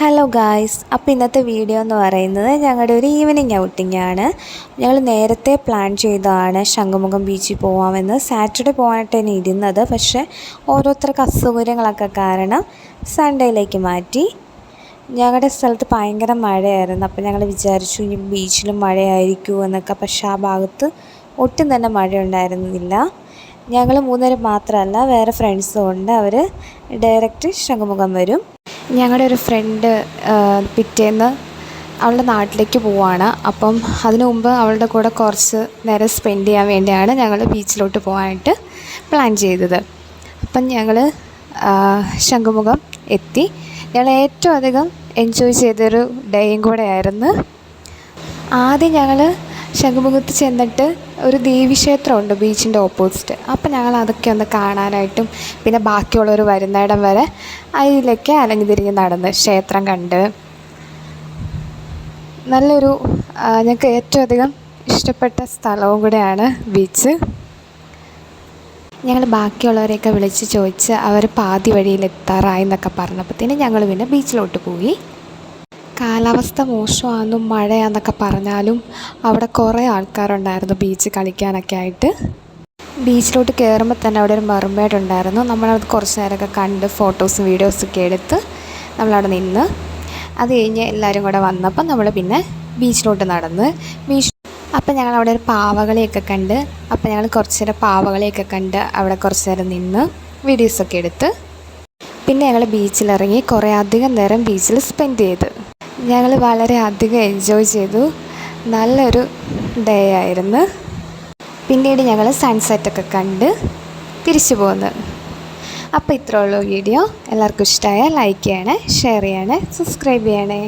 Hello guys, അപ്പോൾ ഇന്നത്തെ video എന്ന് പറയുന്നത് ഞങ്ങളുടെ ഒരു ഈവനിങ് ഔട്ടിംഗ് ആണ്. ഞങ്ങൾ നേരത്തെ പ്ലാൻ ചെയ്തതാണ് ശംഖുമുഖം ബീച്ചിൽ പോകാമെന്ന്. സാറ്റർഡേ പോകാനായിട്ട് തന്നെ ഇരുന്നത്, പക്ഷേ ഓരോരുത്തർക്ക് അസൗകര്യങ്ങളൊക്കെ കാരണം സൺഡേയിലേക്ക് മാറ്റി. ഞങ്ങളുടെ സ്ഥലത്ത് ഭയങ്കര മഴയായിരുന്നു, അപ്പോൾ ഞങ്ങൾ വിചാരിച്ചു ഇനി ബീച്ചിലും മഴയായിരിക്കുമോ എന്നൊക്കെ. പക്ഷേ ആ ഭാഗത്ത് ഒട്ടും തന്നെ മഴ ഉണ്ടായിരുന്നില്ല. ഞങ്ങൾ മൂന്നുപേരും മാത്രമല്ല, വേറെ ഫ്രണ്ട്സും ഉണ്ട്. അവർ ഡയറക്റ്റ് ശംഖുമുഖം വരും. ഞങ്ങളുടെ ഒരു ഫ്രണ്ട് പിറ്റേന്ന് അവളുടെ നാട്ടിലേക്ക് പോവുകയാണ്. അപ്പം അതിനു മുമ്പ് അവളുടെ കൂടെ കുറച്ച് നേരം സ്പെൻഡ് ചെയ്യാൻ വേണ്ടിയാണ് ഞങ്ങൾ ബീച്ചിലോട്ട് പോകാനായിട്ട് പ്ലാൻ ചെയ്തത്. അപ്പം ഞങ്ങൾ ശംഖുമുഖം എത്തി. ഞങ്ങൾ ഏറ്റവും അധികം എൻജോയ് ചെയ്തൊരു ഡേയും കൂടെ ആയിരുന്നു. ആദ്യം ഞങ്ങൾ ശംഖുമുഖത്ത് ചെന്നിട്ട് ഒരു ദേവീക്ഷേത്രമുണ്ട് ബീച്ചിൻ്റെ ഓപ്പോസിറ്റ്. അപ്പം ഞങ്ങൾ അതൊക്കെ ഒന്ന് കാണാനായിട്ടും പിന്നെ ബാക്കിയുള്ളവർ വരുന്നിടം വരെ അതിലേക്ക് അലഞ്ഞു തിരിഞ്ഞ് നടന്ന് ക്ഷേത്രം കണ്ട് നല്ലൊരു ഞങ്ങൾക്ക് ഏറ്റവും അധികം ഇഷ്ടപ്പെട്ട സ്ഥലവും കൂടെയാണ് ബീച്ച്. ഞങ്ങൾ ബാക്കിയുള്ളവരെയൊക്കെ വിളിച്ച് ചോദിച്ച് അവർ പാതി വഴിയിലെത്താറായി എന്നൊക്കെ പറഞ്ഞപ്പോഴത്തേന് ഞങ്ങൾ പിന്നെ ബീച്ചിലോട്ട് പോയി. കാലാവസ്ഥ മോശമാണെന്നും മഴയാണെന്നൊക്കെ പറഞ്ഞാലും അവിടെ കുറേ ആൾക്കാരുണ്ടായിരുന്നു ബീച്ച് കളിക്കാനൊക്കെ ആയിട്ട്. ബീച്ചിലോട്ട് കയറുമ്പോൾ തന്നെ അവിടെ ഒരു മെർമെയ്ഡ് ഉണ്ടായിരുന്നു. നമ്മളത് കുറച്ച് നേരമൊക്കെ കണ്ട് ഫോട്ടോസും വീഡിയോസൊക്കെ എടുത്ത് നമ്മളവിടെ നിന്ന്. അത് കഴിഞ്ഞ് എല്ലാവരും കൂടെ വന്നപ്പോൾ നമ്മൾ പിന്നെ ബീച്ചിലോട്ട് നടന്ന് അപ്പം ഞങ്ങൾ അവിടെ ഒരു പാവകളെയൊക്കെ കണ്ട്. അപ്പം ഞങ്ങൾ കുറച്ച് നേരം പാവകളെയൊക്കെ കണ്ട് അവിടെ കുറച്ച് നേരം നിന്ന് വീഡിയോസൊക്കെ എടുത്ത് പിന്നെ ഞങ്ങൾ ബീച്ചിലിറങ്ങി കുറേ അധികം നേരം ബീച്ചിൽ സ്പെൻഡ് ചെയ്ത്. ഞങ്ങൾ വളരെ അധികം എൻജോയ് ചെയ്തു. നല്ലൊരു ഡേ ആയിരുന്നു. പിന്നീട് ഞങ്ങൾ സൺസെറ്റൊക്കെ കണ്ട് തിരിച്ചു പോന്നു. അപ്പോൾ ഇത്രയുള്ള വീഡിയോ എല്ലാവർക്കും ഇഷ്ടമായാൽ ലൈക്ക് ചെയ്യണേ, ഷെയർ ചെയ്യണേ, സബ്സ്ക്രൈബ് ചെയ്യണേ.